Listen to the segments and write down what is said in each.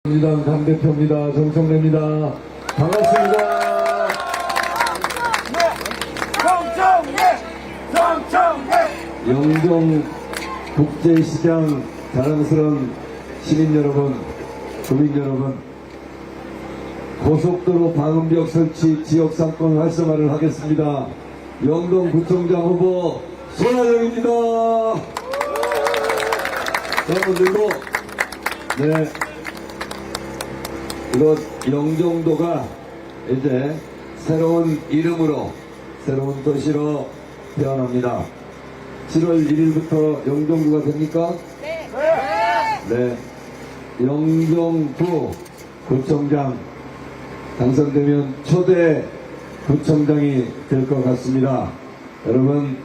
민주당 당대표입니다. 정청래입니다. 반갑습니다. 정청래! 영종 국제시장 자랑스러운 시민 여러분, 주민 여러분, 고속도로 방음벽 설치 지역 상권 활성화를 하겠습니다. 영동구청장 후보 손하정입니다. 여러분들도 이곳 영종도가 이제 새로운 이름으로 새로운 도시로 태어납니다. 7월 1일부터 영종구가 됩니까? 네. 영종구 구청장 당선되면 초대 구청장이 될 것 같습니다. 여러분,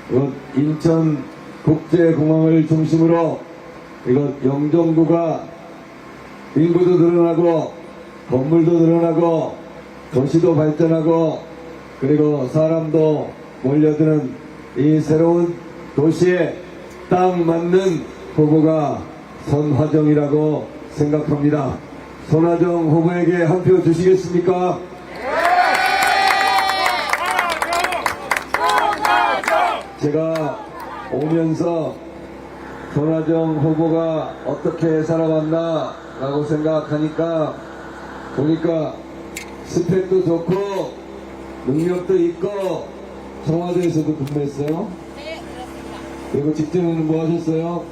이곳 인천 국제공항을 중심으로 이곳 영종구가 인구도 늘어나고 건물도 늘어나고 도시도 발전하고 그리고 사람도 몰려드는 이 새로운 도시에 딱 맞는 후보가 손하정이라고 생각합니다. 손하정 후보에게 한 표 주시겠습니까? 제가 오면서 손하정 후보가 어떻게 살아왔나 라고 생각하니까 보니까 스펙도 좋고 능력도 있고 청와대에서도 근무했어요. 네, 그렇습니다. 그리고 직전에는 뭐 하셨어요?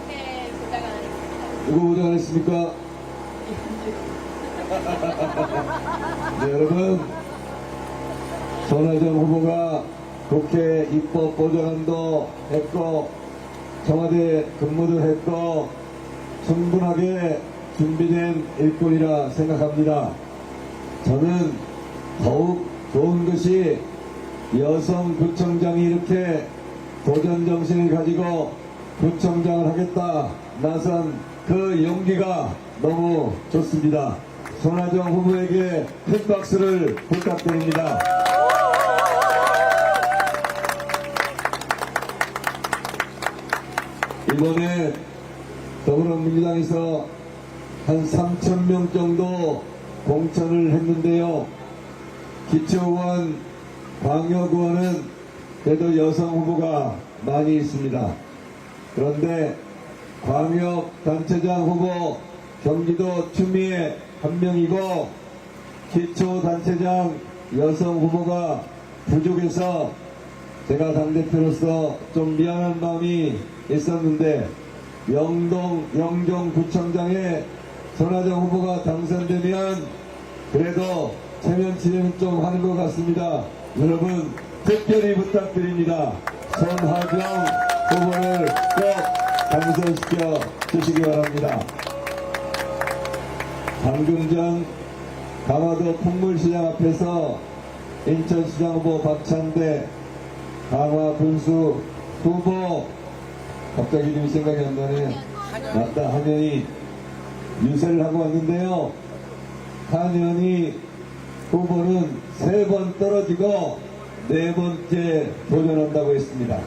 네, 부장 안 했습니다. 누구 부장했습니까? 네, 여러분, 손하정 후보가 국회 입법 보좌관도 했고 청와대 근무도 했고 충분하게 준비된 일꾼이라 생각합니다. 저는 더욱 좋은 것이 여성 구청장이 이렇게 도전 정신을 가지고 구청장을 하겠다 나선 그 용기가 너무 좋습니다. 손하정 후보에게 큰 박수를 부탁드립니다. 이번에 더불어민주당에서 한 3,000명 정도 공천을 했는데요. 기초의원, 광역의원은 그래도 여성 후보가 많이 있습니다. 그런데 광역단체장 후보 경기도 추미애 한 명이고 기초단체장 여성 후보가 부족해서 제가 당대표로서 좀 미안한 마음이 있었는데 영종구청장에 손하정 후보가 당선되면 그래도 체면치레는 좀 하는 것 같습니다. 여러분 특별히 부탁드립니다. 손하정 후보를 꼭 당선시켜 주시기 바랍니다. 방금 전 강화도 풍물시장 앞에서 인천시장 후보 박찬대 강화군수 후보 갑자기 이름이 생각이 안 나네. 맞다, 한현희 유세를 하고 왔는데요. 한현희 후보는 3번 떨어지고 4번째 도전한다고 했습니다.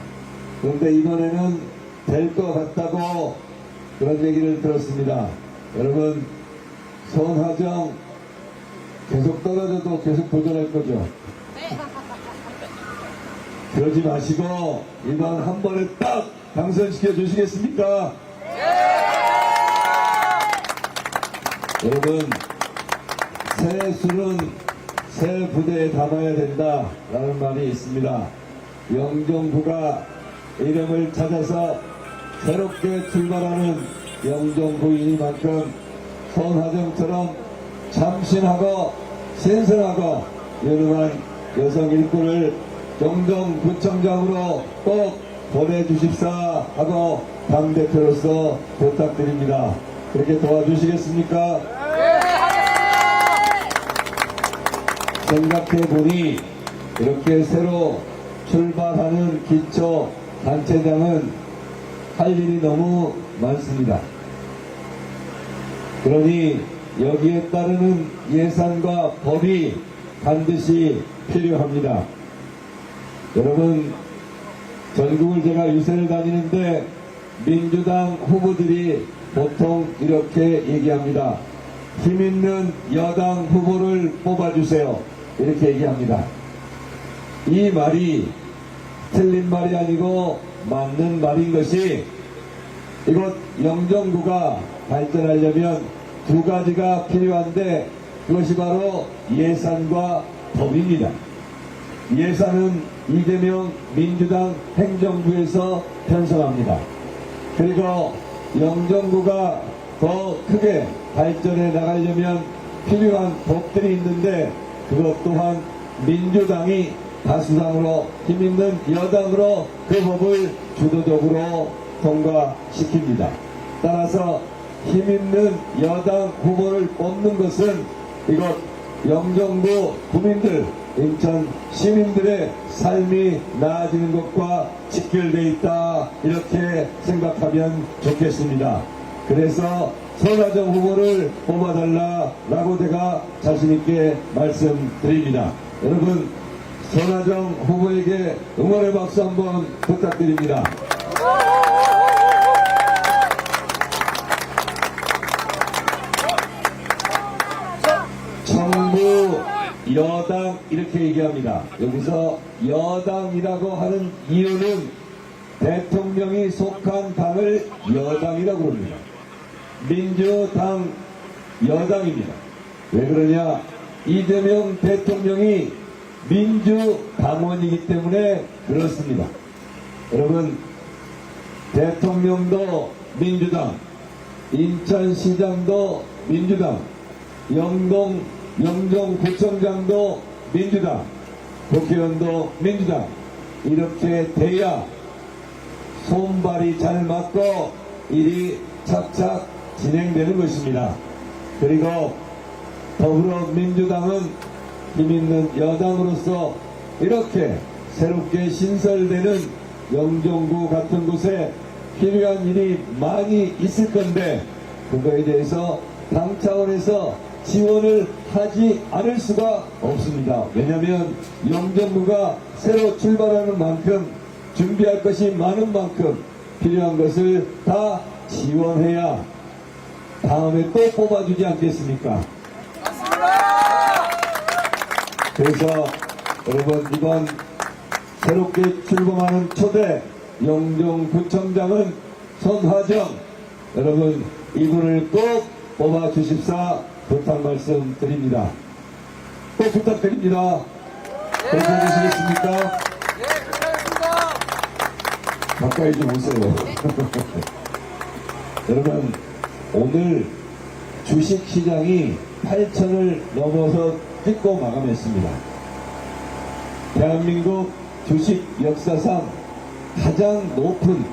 그런데 이번에는 될 것 같다고 그런 얘기를 들었습니다. 여러분, 손하정 계속 떨어져도 계속 도전할 거죠? 그러지 마시고 이번 한 번에 딱 당선시켜 주시겠습니까? 여러분, 새 술은 새 부대에 담아야 된다라는 말이 있습니다. 영종구가 이름을 찾아서 새롭게 출발하는 영종구이니만큼 손하정처럼 참신하고 신선하고 유능한 여성 일꾼을 영종구청장으로 꼭 보내주십사 하고 당대표로서 부탁드립니다. 그렇게 도와주시겠습니까? 생각해보니 이렇게 새로 출발하는 기초 단체장은 할 일이 너무 많습니다. 그러니 여기에 따르는 예산과 법이 반드시 필요합니다. 여러분, 전국을 제가 유세를 다니는데 민주당 후보들이 보통 이렇게 얘기합니다. 힘 있는 여당 후보를 뽑아주세요. 이렇게 얘기합니다. 이 말이 틀린 말이 아니고 맞는 말인 것이, 이곳 영종구가 발전하려면 두 가지가 필요한데, 그것이 바로 예산과 법입니다. 예산은 이재명 민주당 행정부에서 편성합니다. 그리고 영종구가 더 크게 발전해 나가려면 필요한 법들이 있는데, 그것 또한 민주당이 다수당으로, 힘있는 여당으로 그 법을 주도적으로 통과시킵니다. 따라서 힘있는 여당 후보를 뽑는 것은 이곳 영종구 구민들, 인천 시민들의 삶이 나아지는 것과 직결되어 있다, 이렇게 생각하면 좋겠습니다. 그래서 손하정 후보를 뽑아달라고 제가 자신있게 말씀드립니다. 여러분, 손하정 후보에게 응원의 박수 한번 부탁드립니다. 정부, 여당 이렇게 얘기합니다. 여기서 여당이라고 하는 이유는 대통령이 속한 당을 여당이라고 합니다. 민주당 여당입니다. 왜 그러냐? 이재명 대통령이 민주당원이기 때문에 그렇습니다. 여러분, 대통령도 민주당, 인천시장도 민주당, 영종구청장도 민주당, 국회의원도 민주당, 이렇게 돼야 손발이 잘 맞고 일이 착착 진행되는 것입니다. 그리고 더불어민주당은 힘있는 여당으로서 이렇게 새롭게 신설되는 영종구 같은 곳에 필요한 일이 많이 있을 건데, 그거에 대해서 당 차원에서 지원을 하지 않을 수가 없습니다. 왜냐하면 영종구가 새로 출발하는 만큼, 준비할 것이 많은 만큼 필요한 것을 다 지원해야 다음에 또 뽑아주지 않겠습니까? 그래서 여러분, 이번 새롭게 출범하는 초대 영종구청장은 손하정, 여러분 이분을 꼭 뽑아주십사 부탁 말씀드립니다. 꼭 부탁드립니다. 그렇게 해주시겠습니까? 네, 그렇습니다. 가까이 좀 오세요. 여러분, 오늘 주식시장이 8천을 넘어서 찍고 마감했습니다. 대한민국 주식 역사상 가장 높은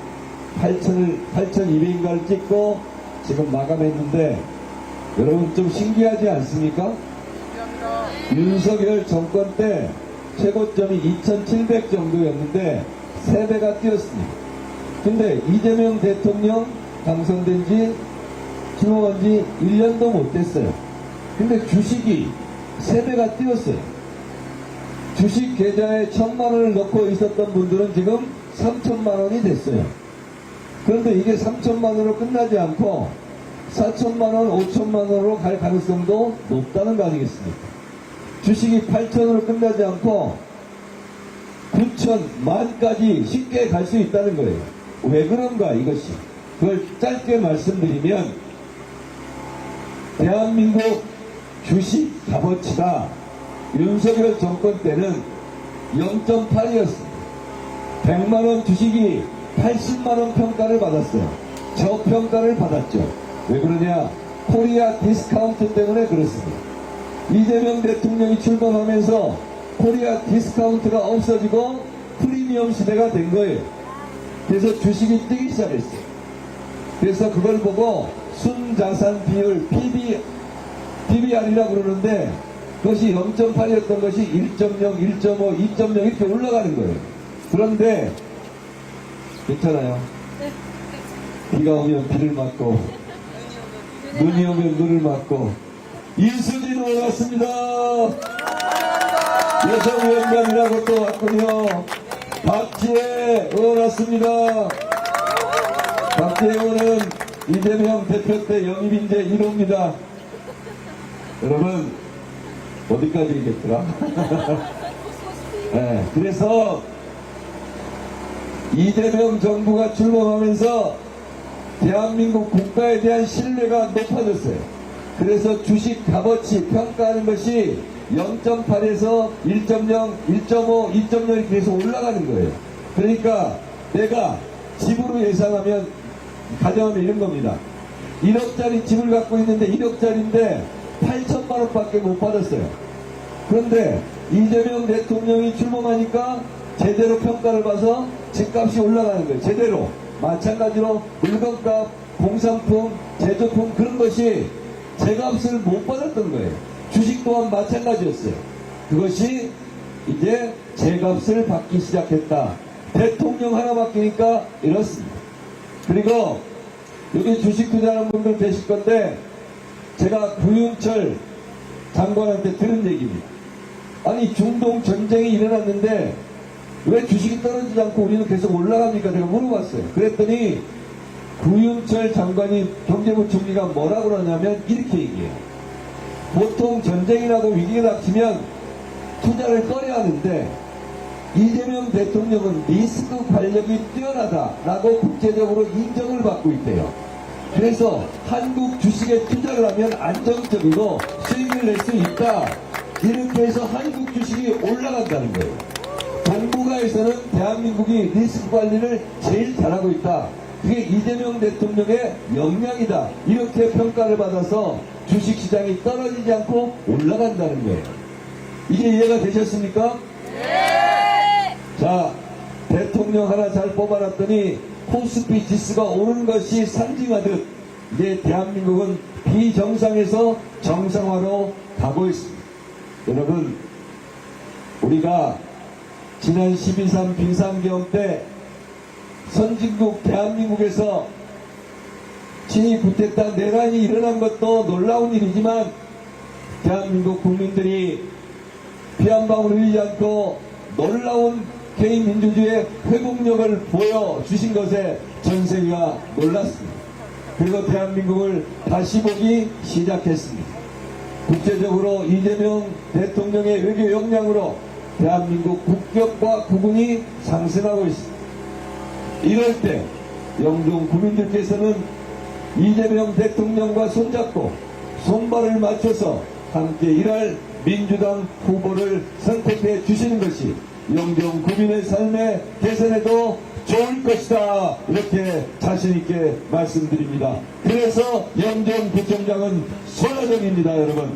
8,200인가를 찍고 지금 마감했는데, 여러분 좀 신기하지 않습니까? 윤석열 정권 때 최고점이 2,700 정도였는데 3배가 뛰었습니다. 근데 이재명 대통령 당선된 지, 출범한 지 1년도 못 됐어요. 근데 주식이 3배가 뛰었어요. 주식 계좌에 1,000만 원을 넣고 있었던 분들은 지금 3,000만 원이 됐어요. 그런데 이게 3,000만 원으로 끝나지 않고 4,000만 원, 5,000만 원으로 갈 가능성도 높다는 거 아니겠습니까? 주식이 8,000으로 끝나지 않고 9,000, 만까지 쉽게 갈 수 있다는 거예요. 왜 그런가, 이것이. 그걸 짧게 말씀드리면, 대한민국 주식 값어치가 윤석열 정권 때는 0.8이었습니다. 100만원 주식이 80만원 평가를 받았어요. 저평가를 받았죠. 왜 그러냐? 코리아 디스카운트 때문에 그렇습니다. 이재명 대통령이 출범하면서 코리아 디스카운트가 없어지고 프리미엄 시대가 된 거예요. 그래서 주식이 뛰기 시작했어요. 그래서 그걸 보고 순자산 비율 PBR이라고 그러는데, 그것이 0.8이었던 것이 1.0, 1.5, 2.0 이렇게 올라가는 거예요. 그런데 괜찮아요. 비가 오면 비를 맞고 눈이 오면 눈을 맞고 이수진 올랐습니다. 여성위원장이라고 또 왔군요. 박지혜 의원 왔습니다. 박지혜 의원은 이재명 대표 때 영입인재 1호입니다. 여러분, 어디까지 얘기했더라? 네, 그래서 이재명 정부가 출범하면서 대한민국 국가에 대한 신뢰가 높아졌어요. 그래서 주식 값어치 평가하는 것이 0.8에서 1.0, 1.5, 2.0 이렇게 해서 올라가는 거예요. 그러니까 내가 집으로 예상하면, 가정하면 이런 겁니다. 1억짜리 집을 갖고 있는데 1억짜리인데 8천만 원밖에 못 받았어요. 그런데 이재명 대통령이 출범하니까 제대로 평가를 봐서 집값이 올라가는 거예요. 제대로. 마찬가지로 물건값, 공산품, 제조품 그런 것이 제값을 못 받았던 거예요. 주식 또한 마찬가지였어요. 그것이 이제 제값을 받기 시작했다. 대통령 하나 바뀌니까 이렇습니다. 그리고 여기 주식 투자하는 분들 계실 건데 제가 구윤철 장관한테 들은 얘기입니다. 아니 중동 전쟁이 일어났는데 왜 주식이 떨어지지 않고 우리는 계속 올라갑니까? 제가 물어봤어요. 그랬더니 구윤철 장관이 경제부총리가 뭐라고 그러냐면 이렇게 얘기해요. 보통 전쟁이 나고 위기가 닥치면 투자를 꺼려 하는데 이재명 대통령은 리스크 관력이 뛰어나다라고 국제적으로 인정을 받고 있대요. 그래서 한국 주식에 투자를 하면 안정적이고 수익을 낼 수 있다. 이렇게 해서 한국 주식이 올라간다는 거예요. 동북아에서는 대한민국이 리스크 관리를 제일 잘하고 있다. 그게 이재명 대통령의 역량이다. 이렇게 평가를 받아서 주식시장이 떨어지지 않고 올라간다는 거예요. 이게 이해가 되셨습니까? 네. 자, 대통령 하나 잘 뽑아놨더니 코스피 지수가 오른 것이 상징하듯 이제 대한민국은 비정상에서 정상화로 가고 있습니다. 여러분, 우리가 지난 12.3 빙산계엄 때 선진국 대한민국에서 친위 쿠데타 내란이 일어난 것도 놀라운 일이지만 대한민국 국민들이 피 한 방울 흘리지 않고 놀라운 개인 민주주의의 회복력을 보여주신 것에 전 세계가 놀랐습니다. 그리고 대한민국을 다시 보기 시작했습니다. 국제적으로 이재명 대통령의 외교 역량으로 대한민국 국격과 국운이 상승하고 있습니다. 이럴 때 영동 국민들께서는 이재명 대통령과 손잡고 손발을 맞춰서 함께 일할 민주당 후보를 선택해 주시는 것이 영동 국민의 삶의 개선에도 좋을 것이다. 이렇게 자신있게 말씀드립니다. 그래서 영동구청장은 손아정입니다, 여러분.